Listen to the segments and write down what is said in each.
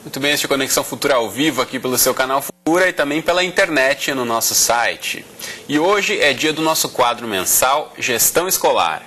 Muito bem, este é Conexão Futura ao vivo aqui pelo seu canal Futura e também pela internet no nosso site. E hoje é dia do nosso quadro mensal Gestão Escolar.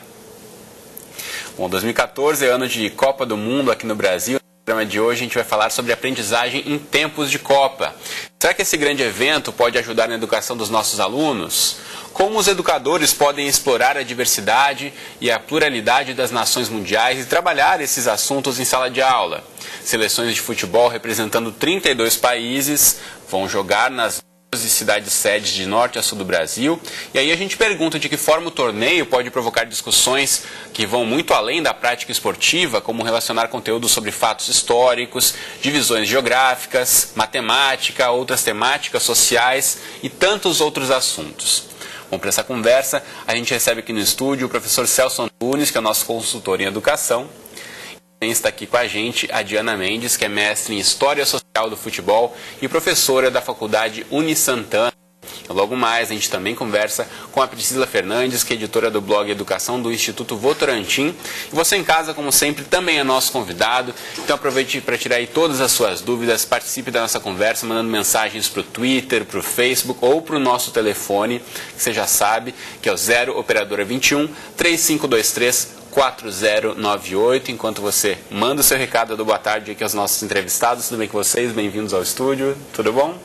Bom, 2014 é ano de Copa do Mundo aqui no Brasil. No programa de hoje a gente vai falar sobre aprendizagem em tempos de Copa. Será que esse grande evento pode ajudar na educação dos nossos alunos? Como os educadores podem explorar a diversidade e a pluralidade das nações mundiais e trabalhar esses assuntos em sala de aula? Seleções de futebol representando 32 países vão jogar nas 12 cidades sedes de norte a sul do Brasil. E aí a gente pergunta de que forma o torneio pode provocar discussões que vão muito além da prática esportiva, como relacionar conteúdo sobre fatos históricos, divisões geográficas, matemática, outras temáticas sociais e tantos outros assuntos. Bom, para essa conversa, a gente recebe aqui no estúdio o professor Celso Antunes, que é o nosso consultor em educação. Também está aqui com a gente a Diana Mendes, que é mestre em História Social do Futebol e professora da Faculdade Unisantana. Logo mais, a gente também conversa com a Priscila Fernandes, que é editora do blog Educação do Instituto Votorantim. E você em casa, como sempre, também é nosso convidado. Então aproveite para tirar aí todas as suas dúvidas, participe da nossa conversa, mandando mensagens para o Twitter, para o Facebook ou para o nosso telefone, que você já sabe, que é o 0 Operadora 21 3523 4098. Enquanto você manda o seu recado do boa tarde aqui aos nossos entrevistados. Tudo bem com vocês? Bem-vindos ao estúdio. Tudo bom?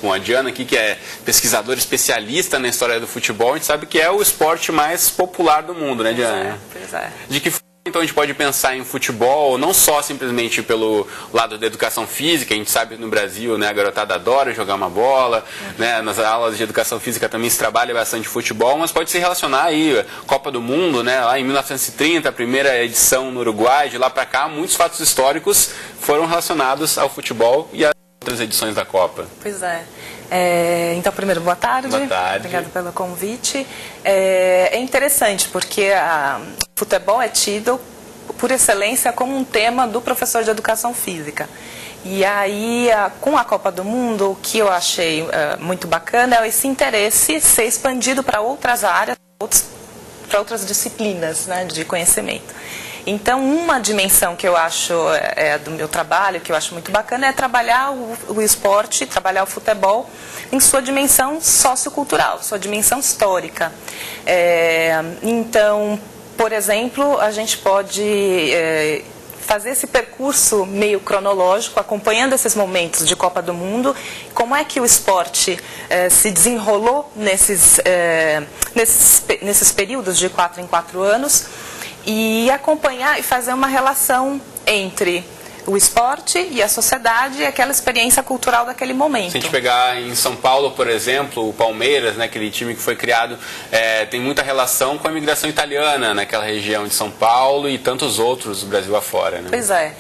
Bom, a Diana aqui, que é pesquisadora especialista na história do futebol, a gente sabe que é o esporte mais popular do mundo, né, Diana? Pois é. De que forma, então, a gente pode pensar em futebol, não só simplesmente pelo lado da educação física? A gente sabe que no Brasil, né, a garotada adora jogar uma bola, né, nas aulas de educação física também se trabalha bastante futebol, mas pode se relacionar aí, Copa do Mundo, né, lá em 1930, a primeira edição no Uruguai, de lá para cá, muitos fatos históricos foram relacionados ao futebol e a outras edições da Copa. Pois é. Então, primeiro, boa tarde. Boa tarde. Obrigada pelo convite. É interessante porque o futebol é tido, por excelência, como um tema do professor de educação física. E aí, com a Copa do Mundo, o que eu achei muito bacana é esse interesse ser expandido para outras áreas, para outras disciplinas, né, de conhecimento. Então, uma dimensão que eu acho do meu trabalho, que eu acho muito bacana, é trabalhar o esporte, trabalhar o futebol em sua dimensão sociocultural, sua dimensão histórica. Então, por exemplo, a gente pode fazer esse percurso meio cronológico, acompanhando esses momentos de Copa do Mundo, como é que o esporte se desenrolou nesses períodos de 4 em 4 anos, e acompanhar e fazer uma relação entre o esporte e a sociedade e aquela experiência cultural daquele momento. Se a gente pegar em São Paulo, por exemplo, o Palmeiras, né, aquele time que foi criado, tem muita relação com a imigração italiana naquela região de São Paulo e tantos outros do Brasil afora, né? Pois é.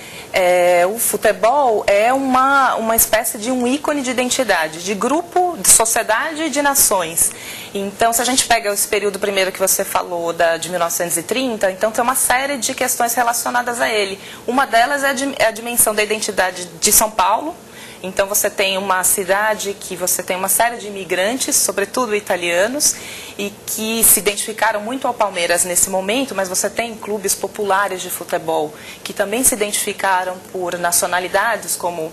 O futebol é uma espécie de um ícone de identidade, de grupo, de sociedade e de nações. Então, se a gente pega esse período primeiro que você falou, de 1930, então tem uma série de questões relacionadas a ele. Uma delas é a dimensão da identidade de São Paulo. Então, você tem uma cidade que você tem uma série de imigrantes, sobretudo italianos, e que se identificaram muito ao Palmeiras nesse momento, mas você tem clubes populares de futebol que também se identificaram por nacionalidades, como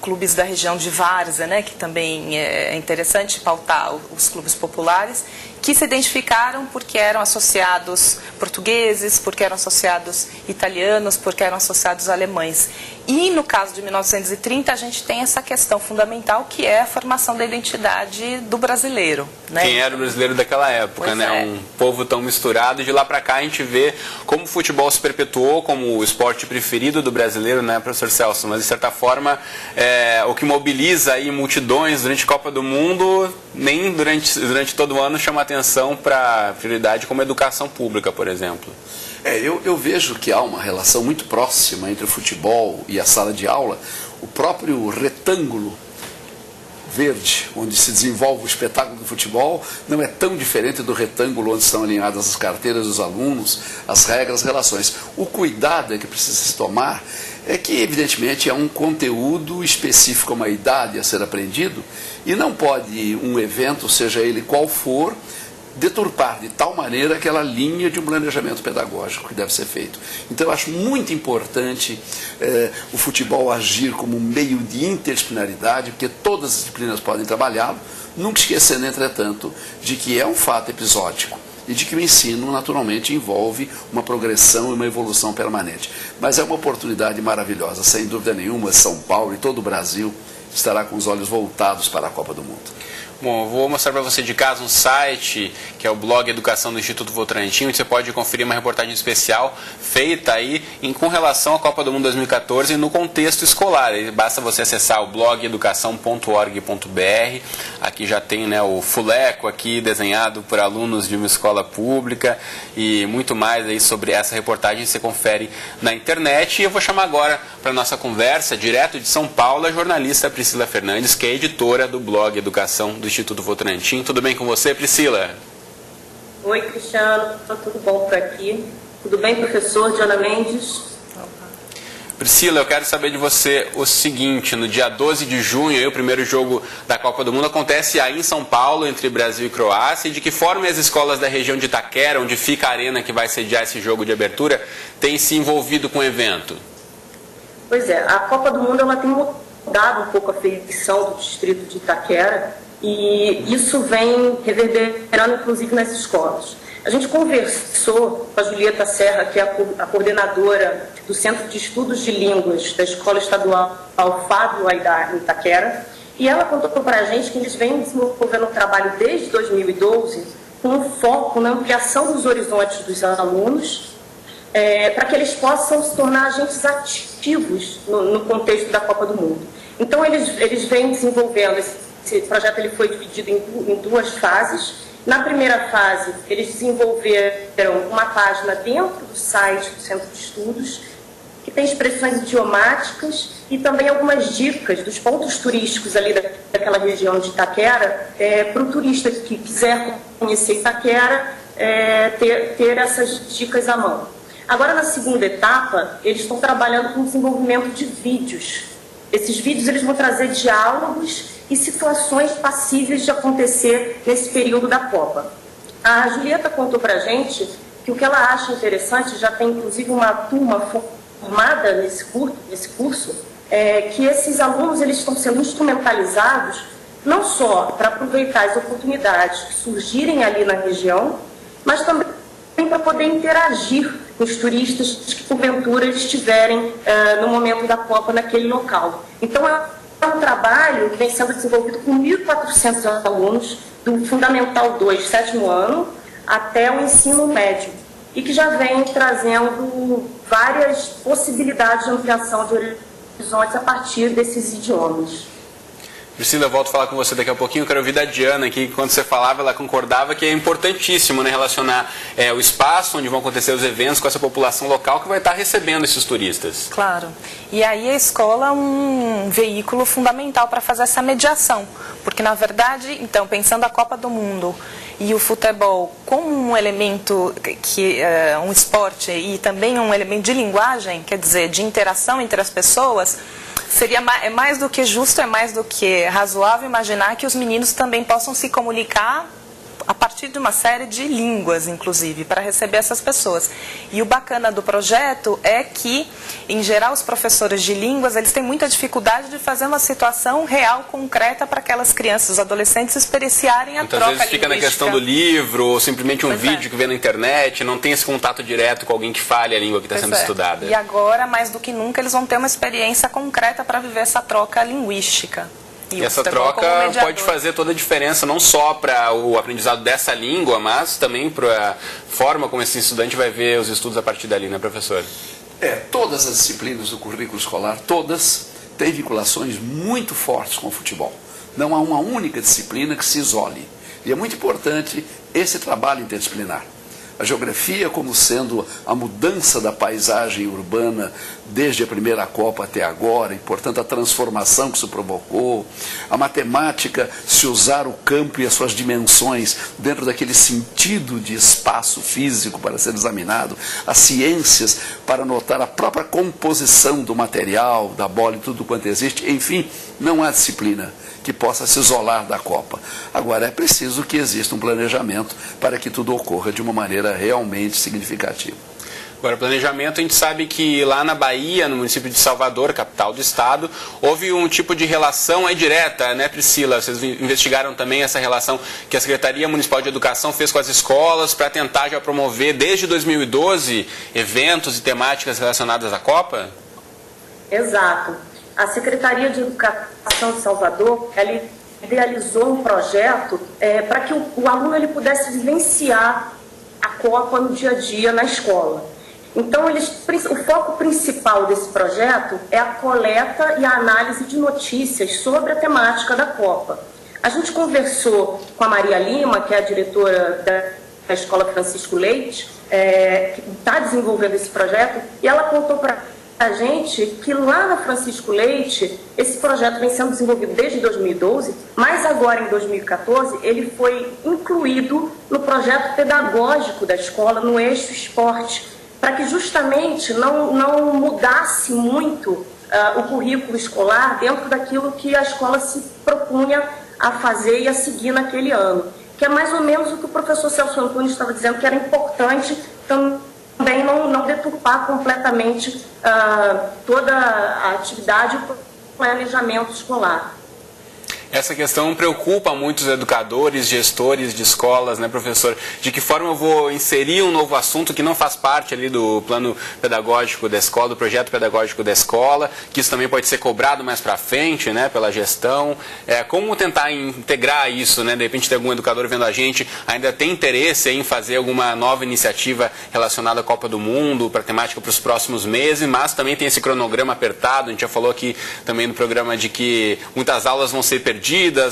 clubes da região de Várzea, né, que também é interessante pautar os clubes populares, que se identificaram porque eram associados portugueses, porque eram associados italianos, porque eram associados alemães. E no caso de 1930 a gente tem essa questão fundamental, que é a formação da identidade do brasileiro, né? Quem era o brasileiro daquela época, pois né? É. Um povo tão misturado, e de lá para cá a gente vê como o futebol se perpetuou como o esporte preferido do brasileiro, né, professor Celso? Mas de certa forma, o que mobiliza aí multidões durante a Copa do Mundo, nem durante todo o ano chama atenção para a prioridade como a educação pública, por exemplo. Eu vejo que há uma relação muito próxima entre o futebol e a sala de aula. O próprio retângulo verde, onde se desenvolve o espetáculo do futebol, não é tão diferente do retângulo onde estão alinhadas as carteiras dos alunos, as regras, as relações. O cuidado que precisa se tomar é que, evidentemente, é um conteúdo específico a uma idade a ser aprendido, e não pode um evento, seja ele qual for, deturpar de tal maneira aquela linha de um planejamento pedagógico que deve ser feito. Então eu acho muito importante o futebol agir como um meio de interdisciplinaridade, porque todas as disciplinas podem trabalhá-lo, nunca esquecendo, entretanto, de que é um fato episódico e de que o ensino naturalmente envolve uma progressão e uma evolução permanente. Mas é uma oportunidade maravilhosa, sem dúvida nenhuma. São Paulo e todo o Brasil estará com os olhos voltados para a Copa do Mundo. Bom, eu vou mostrar para você de casa um site, que é o blog Educação do Instituto Votorantim, onde você pode conferir uma reportagem especial feita aí com relação à Copa do Mundo 2014 no contexto escolar. Basta você acessar o blog educação.org.br. Aqui já tem, né, o fuleco aqui desenhado por alunos de uma escola pública e muito mais aí sobre essa reportagem você confere na internet. E eu vou chamar agora para a nossa conversa, direto de São Paulo, a jornalista Priscila Fernandes, que é editora do blog Educação do Instituto Votorantim. Tudo bem com você, Priscila? Oi, Cristiano. Tudo bom por aqui? Tudo bem, professor Diana Mendes? Priscila, eu quero saber de você o seguinte: no dia 12 de junho, aí, o primeiro jogo da Copa do Mundo acontece aí em São Paulo, entre Brasil e Croácia, e de que forma as escolas da região de Itaquera, onde fica a arena que vai sediar esse jogo de abertura, têm se envolvido com o evento? Pois é, a Copa do Mundo ela tem mudado um pouco a feição do distrito de Itaquera, e isso vem reverberando, inclusive, nas escolas. A gente conversou com a Julieta Serra, que é a coordenadora do Centro de Estudos de Línguas da Escola Estadual Fábio Aidar, em Itaquera, e ela contou para a gente que eles vêm desenvolvendo um trabalho desde 2012 com um foco na ampliação dos horizontes dos alunos, para que eles possam se tornar agentes ativos no contexto da Copa do Mundo. Então, eles vêm desenvolvendo esse projeto. Ele foi dividido em duas fases. Na primeira fase, eles desenvolveram uma página dentro do site do Centro de Estudos, que tem expressões idiomáticas e também algumas dicas dos pontos turísticos ali daquela região de Itaquera, para o turista que quiser conhecer Itaquera, ter essas dicas à mão. Agora, na segunda etapa, eles estão trabalhando com o desenvolvimento de vídeos. Esses vídeos eles vão trazer diálogos e situações passíveis de acontecer nesse período da Copa. A Julieta contou para a gente que o que ela acha interessante, já tem inclusive uma turma formada nesse curso, que esses alunos eles estão sendo instrumentalizados não só para aproveitar as oportunidades que surgirem ali na região, mas também para poder interagir com os turistas que porventura estiverem no momento da Copa naquele local. Então é um trabalho que vem sendo desenvolvido com 1.400 alunos do Fundamental 2, 7º ano, até o ensino médio, e que já vem trazendo várias possibilidades de ampliação de horizontes a partir desses idiomas. Priscila, eu volto a falar com você daqui a pouquinho. Eu quero ouvir da Diana aqui, que quando você falava, ela concordava que é importantíssimo, né, relacionar o espaço onde vão acontecer os eventos com essa população local que vai estar recebendo esses turistas. Claro. E aí a escola é um veículo fundamental para fazer essa mediação. Porque, na verdade, então, pensando a Copa do Mundo e o futebol como um elemento, um esporte e também um elemento de linguagem, quer dizer, de interação entre as pessoas, é mais do que justo, é mais do que razoável imaginar que os meninos também possam se comunicar a partir de uma série de línguas, inclusive, para receber essas pessoas. E o bacana do projeto é que, em geral, os professores de línguas, eles têm muita dificuldade de fazer uma situação real, concreta, para aquelas crianças, os adolescentes, experienciarem a muitas troca vezes fica linguística. Na questão do livro, ou simplesmente Pois vídeo que vê na internet, não tem esse contato direto com alguém que fale a língua que está sendo estudada. E agora, mais do que nunca, eles vão ter uma experiência concreta para viver essa troca linguística. E essa troca pode fazer toda a diferença, não só para o aprendizado dessa língua, mas também para a forma como esse estudante vai ver os estudos a partir dali, né, professor? Todas as disciplinas do currículo escolar, todas têm vinculações muito fortes com o futebol. Não há uma única disciplina que se isole. E é muito importante esse trabalho interdisciplinar. A geografia como sendo a mudança da paisagem urbana desde a primeira Copa até agora, e portanto a transformação que isso provocou. A matemática, se usar o campo e as suas dimensões dentro daquele sentido de espaço físico para ser examinado. As ciências para notar a própria composição do material, da bola e tudo quanto existe. Enfim, não há disciplina que possa se isolar da Copa. Agora, é preciso que exista um planejamento para que tudo ocorra de uma maneira realmente significativa. Agora, planejamento, a gente sabe que lá na Bahia, no município de Salvador, capital do estado, houve um tipo de relação aí direta, né, Priscila? Vocês investigaram também essa relação que a Secretaria Municipal de Educação fez com as escolas para tentar já promover, desde 2012, eventos e temáticas relacionadas à Copa? Exato. A Secretaria de Educação de Salvador, ela idealizou um projeto para que o aluno ele pudesse vivenciar a Copa no dia a dia na escola. Então, o foco principal desse projeto é a coleta e a análise de notícias sobre a temática da Copa. A gente conversou com a Maria Lima, que é a diretora da Escola Francisco Leite, que está desenvolvendo esse projeto, e ela contou para a gente que lá na Francisco Leite, esse projeto vem sendo desenvolvido desde 2012, mas agora em 2014 ele foi incluído no projeto pedagógico da escola, no eixo esporte, para que justamente não mudasse muito o currículo escolar dentro daquilo que a escola se propunha a fazer e a seguir naquele ano. Que é mais ou menos o que o professor Celso Antunes estava dizendo, que era importante também não deturpar completamente toda a atividade e o planejamento escolar. Essa questão preocupa muitos educadores, gestores de escolas, né, professor? De que forma eu vou inserir um novo assunto que não faz parte ali do plano pedagógico da escola, do projeto pedagógico da escola, que isso também pode ser cobrado mais para frente, né, pela gestão. Como tentar integrar isso, né? De repente tem algum educador vendo a gente, ainda tem interesse em fazer alguma nova iniciativa relacionada à Copa do Mundo, para a temática para os próximos meses, mas também tem esse cronograma apertado. A gente já falou aqui também no programa de que muitas aulas vão ser perdidas,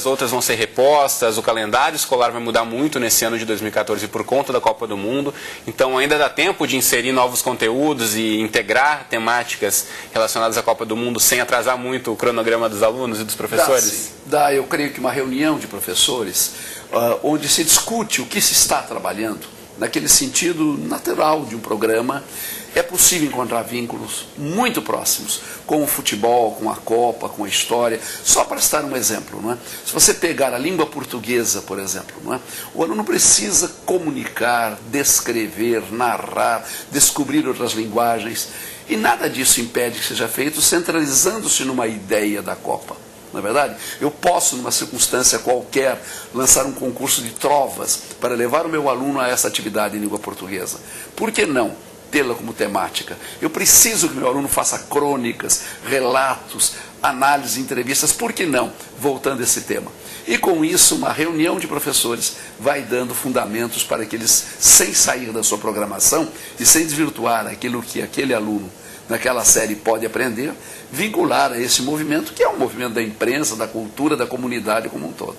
outras vão ser repostas, o calendário escolar vai mudar muito nesse ano de 2014 por conta da Copa do Mundo, então ainda dá tempo de inserir novos conteúdos e integrar temáticas relacionadas à Copa do Mundo sem atrasar muito o cronograma dos alunos e dos professores? Dá, eu creio que uma reunião de professores onde se discute o que se está trabalhando, naquele sentido natural de um programa, é possível encontrar vínculos muito próximos com o futebol, com a Copa, com a história. Só para citar um exemplo, não é? Se você pegar a língua portuguesa, por exemplo, não é? O aluno precisa comunicar, descrever, narrar, descobrir outras linguagens. E nada disso impede que seja feito centralizando-se numa ideia da Copa. Não é verdade? Eu posso, numa circunstância qualquer, lançar um concurso de trovas para levar o meu aluno a essa atividade em língua portuguesa. Por que não tê-la como temática? Eu preciso que meu aluno faça crônicas, relatos, análises, entrevistas. Por que não? Voltando a esse tema. E com isso, uma reunião de professores vai dando fundamentos para que eles, sem sair da sua programação e sem desvirtuar aquilo que aquele aluno naquela série pode aprender, vincular a esse movimento, que é um movimento da imprensa, da cultura, da comunidade como um todo.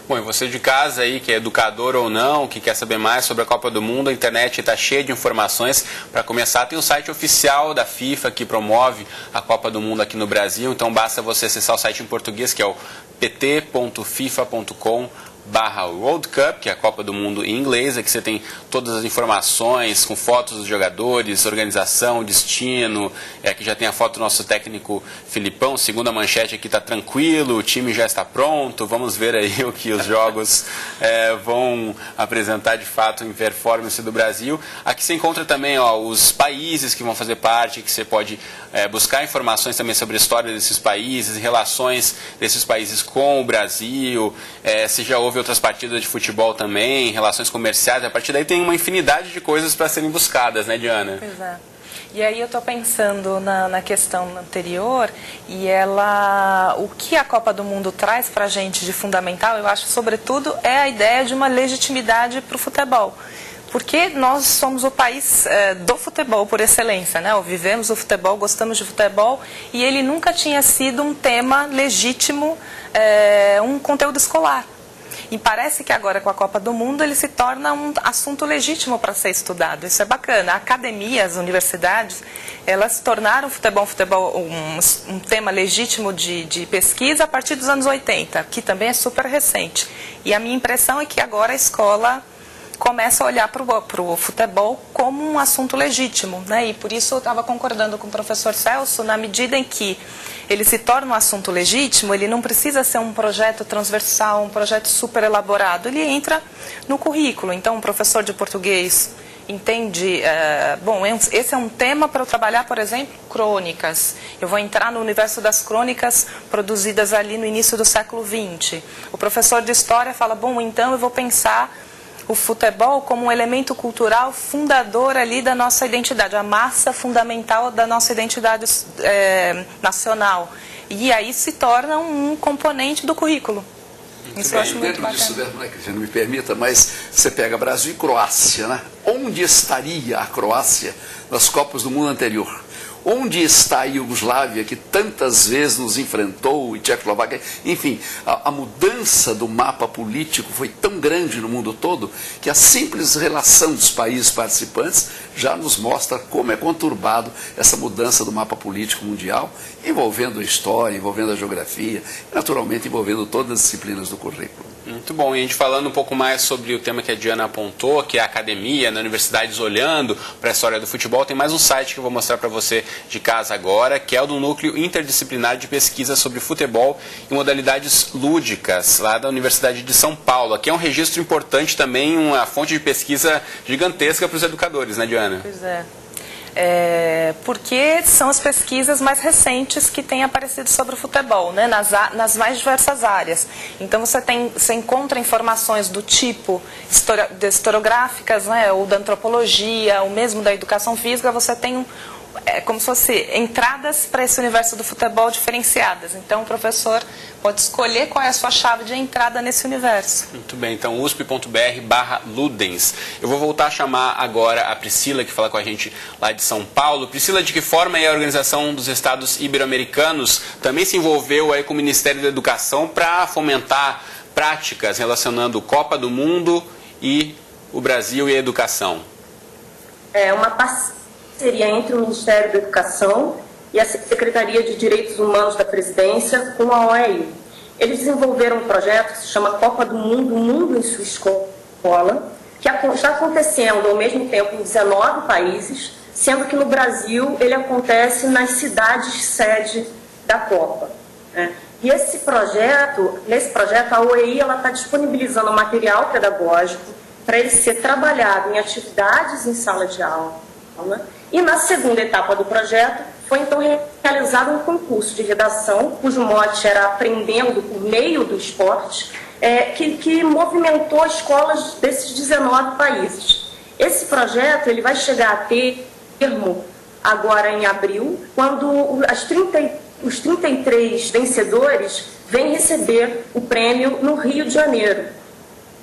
Bom, e você de casa aí, que é educador ou não, que quer saber mais sobre a Copa do Mundo, a internet está cheia de informações. Para começar, tem o site oficial da FIFA que promove a Copa do Mundo aqui no Brasil, então basta você acessar o site em português, que é o pt.fifa.com/World Cup, que é a Copa do Mundo em inglês. Aqui você tem todas as informações com fotos dos jogadores, organização, destino. Aqui já tem a foto do nosso técnico Filipão. Segundo a manchete aqui, está tranquilo, o time já está pronto. Vamos ver aí o que os jogos vão apresentar de fato em performance do Brasil. Aqui você encontra também os países que vão fazer parte, que você pode buscar informações também sobre a história desses países, relações desses países com o Brasil. Se já houve outras partidas de futebol também, relações comerciais, a partir daí tem uma infinidade de coisas para serem buscadas, né, Diana? Pois é. E aí eu estou pensando na questão anterior, e o que a Copa do Mundo traz para a gente de fundamental, eu acho, sobretudo, é a ideia de uma legitimidade para o futebol. Porque nós somos o país do futebol por excelência, né? Vivemos o futebol, gostamos de futebol, e ele nunca tinha sido um tema legítimo, um conteúdo escolar. E parece que agora, com a Copa do Mundo, ele se torna um assunto legítimo para ser estudado. Isso é bacana. A academia, as universidades, elas tornaram o futebol um tema legítimo de pesquisa a partir dos anos 80, que também é super recente. E a minha impressão é que agora a escola começa a olhar para o futebol como um assunto legítimo, né? E por isso eu estava concordando com o professor Celso, na medida em que ele se torna um assunto legítimo, ele não precisa ser um projeto transversal, um projeto super elaborado, ele entra no currículo. Então, um professor de português entende, bom, esse é um tema para eu trabalhar, por exemplo, crônicas. Eu vou entrar no universo das crônicas produzidas ali no início do século XX. O professor de história fala, bom, então eu vou pensar o futebol como um elemento cultural fundador ali da nossa identidade, a massa fundamental da nossa identidade nacional. E aí se torna um componente do currículo. Isso eu acho muito bacana. Disso mesmo, né, Cristiano, me permita, mas você pega Brasil e Croácia, né? Onde estaria a Croácia nas Copas do Mundo anterior? Onde está a Iugoslávia, que tantas vezes nos enfrentou, e Tchecoslováquia? Enfim, a mudança do mapa político foi tão grande no mundo todo que a simples relação dos países participantes já nos mostra como é conturbado essa mudança do mapa político mundial, envolvendo a história, envolvendo a geografia, e naturalmente envolvendo todas as disciplinas do currículo. Muito bom. E a gente falando um pouco mais sobre o tema que a Diana apontou, que é a academia, na universidades olhando para a história do futebol, tem mais um site que eu vou mostrar para você de casa agora, que é o do Núcleo Interdisciplinar de Pesquisa sobre Futebol e Modalidades Lúdicas, lá da Universidade de São Paulo. Aqui é um registro importante também, uma fonte de pesquisa gigantesca para os educadores, né, Diana? Pois é. Porque são as pesquisas mais recentes que têm aparecido sobre o futebol, né, nas mais diversas áreas. Então você encontra informações do tipo historiográficas, né, ou da antropologia, ou mesmo da educação física, você tem como se fosse entradas para esse universo do futebol diferenciadas. Então o professor pode escolher qual é a sua chave de entrada nesse universo. Muito bem, então usp.br/ludens. Eu vou voltar a chamar agora a Priscila, que fala com a gente lá de São Paulo. Priscila, de que forma a Organização dos Estados Ibero-Americanos também se envolveu aí com o Ministério da Educação para fomentar práticas relacionando Copa do Mundo e o Brasil e a educação? É uma parceria entre o Ministério da Educação e a Secretaria de Direitos Humanos da Presidência com a OEI. Eles desenvolveram um projeto que se chama Copa do Mundo, o Mundo em Sua Escola, que está acontecendo ao mesmo tempo em 19 países, sendo que no Brasil ele acontece nas cidades sede da Copa, né? E nesse projeto a OEI está disponibilizando material pedagógico para ele ser trabalhado em atividades em sala de aula. E na segunda etapa do projeto foi então realizado um concurso de redação, cujo mote era Aprendendo por Meio do Esporte, que movimentou escolas desses 19 países. Esse projeto ele vai chegar a termo agora em abril, quando os 33 vencedores vêm receber o prêmio no Rio de Janeiro.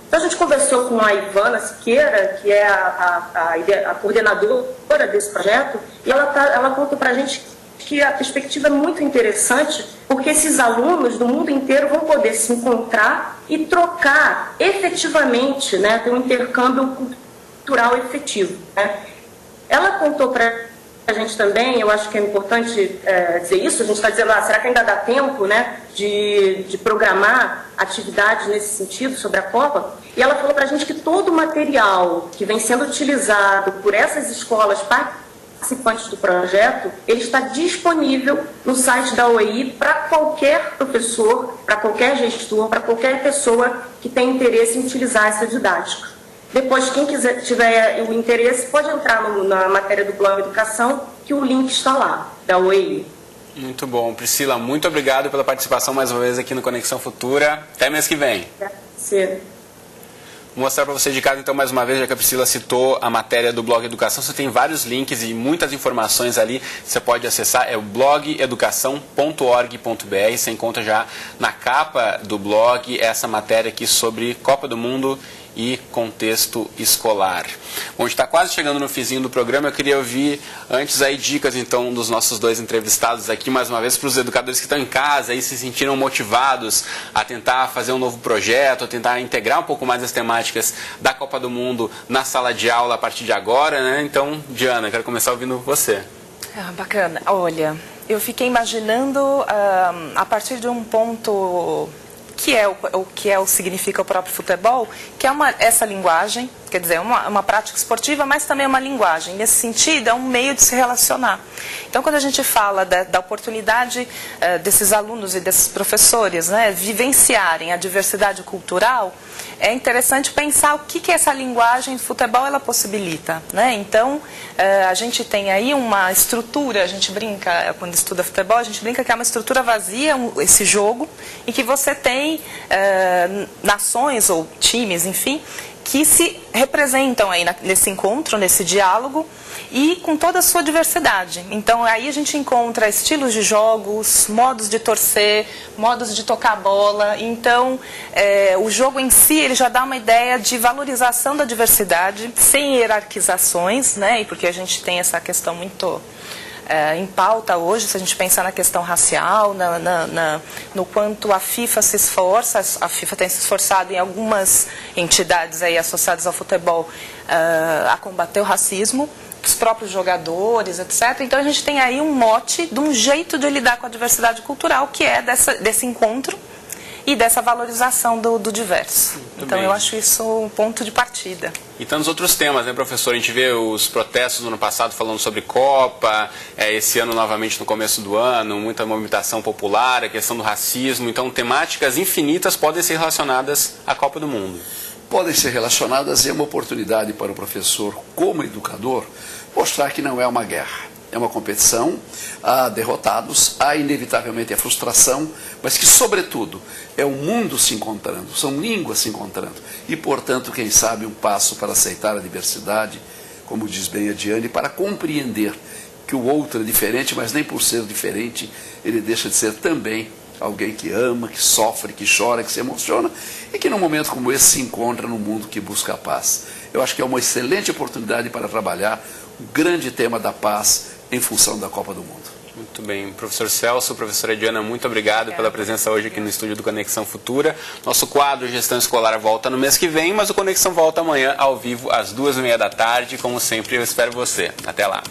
Então a gente conversou com a Ivana Siqueira, que é a coordenadora desse projeto, e ela contou para a gente que a perspectiva é muito interessante, porque esses alunos do mundo inteiro vão poder se encontrar e trocar efetivamente, né, ter um intercâmbio cultural efetivo, né. Ela contou para a gente também, eu acho que é importante dizer isso, a gente está dizendo, será que ainda dá tempo, né, de programar atividades nesse sentido sobre a Copa? E ela falou para a gente que todo o material que vem sendo utilizado por essas escolas participantes do projeto, ele está disponível no site da OEI para qualquer professor, para qualquer gestor, para qualquer pessoa que tenha interesse em utilizar essa didática. Depois, quem tiver o interesse, pode entrar na matéria do Blog Educação, que o link está lá, da OEI. Muito bom. Priscila, muito obrigado pela participação mais uma vez aqui no Conexão Futura. Até mês que vem. Sim. Vou mostrar para você de casa, então, mais uma vez, já que a Priscila citou a matéria do Blog Educação. Você tem vários links e muitas informações ali. Você pode acessar, é o blogeducação.org.br. Você encontra já na capa do blog essa matéria aqui sobre Copa do Mundo e contexto escolar. Bom, a gente está quase chegando no finzinho do programa. Eu queria ouvir antes aí dicas então dos nossos dois entrevistados aqui, mais uma vez, para os educadores que estão em casa e se sentiram motivados a tentar fazer um novo projeto, a tentar integrar um pouco mais as temáticas da Copa do Mundo na sala de aula a partir de agora, né? Então, Diana, quero começar ouvindo você. Bacana. Olha, eu fiquei imaginando a partir de um ponto que significa o próprio futebol, que é essa linguagem, quer dizer, uma prática esportiva, mas também uma linguagem. Nesse sentido, é um meio de se relacionar. Então, quando a gente fala da oportunidade desses alunos e desses professores, né, vivenciarem a diversidade cultural, é interessante pensar o que essa linguagem de futebol ela possibilita, né? Então, a gente tem aí uma estrutura, a gente brinca, quando estuda futebol, a gente brinca que é uma estrutura vazia, esse jogo, em que você tem nações ou times, enfim, que se representam aí nesse encontro, nesse diálogo, e com toda a sua diversidade. Então, aí a gente encontra estilos de jogos, modos de torcer, modos de tocar a bola. Então, o jogo em si, ele já dá uma ideia de valorização da diversidade, sem hierarquizações, né? E porque a gente tem essa questão muito em pauta hoje, se a gente pensar na questão racial, no quanto a FIFA se esforça, a FIFA tem se esforçado em algumas entidades aí associadas ao futebol a combater o racismo, os próprios jogadores, etc. Então a gente tem aí um mote de um jeito de lidar com a diversidade cultural, que é desse encontro e dessa valorização do diverso. Então eu acho isso um ponto de partida. E tantos outros temas, né, professor? A gente vê os protestos no ano passado falando sobre Copa, esse ano novamente no começo do ano, muita movimentação popular, a questão do racismo. Então temáticas infinitas podem ser relacionadas à Copa do Mundo. Podem ser relacionadas e é uma oportunidade para o professor, como educador, mostrar que não é uma guerra. É uma competição, há derrotados, há inevitavelmente a frustração, mas que, sobretudo, é o mundo se encontrando, são línguas se encontrando. E, portanto, quem sabe um passo para aceitar a diversidade, como diz bem a Diane, para compreender que o outro é diferente, mas nem por ser diferente, ele deixa de ser também alguém que ama, que sofre, que chora, que se emociona e que num momento como esse se encontra num mundo que busca a paz. Eu acho que é uma excelente oportunidade para trabalhar o grande tema da paz em função da Copa do Mundo. Muito bem. Professor Celso, professora Diana, muito obrigado pela presença hoje aqui no estúdio do Conexão Futura. Nosso quadro Gestão Escolar volta no mês que vem, mas o Conexão volta amanhã ao vivo às 2h30 da tarde. Como sempre, eu espero você. Até lá.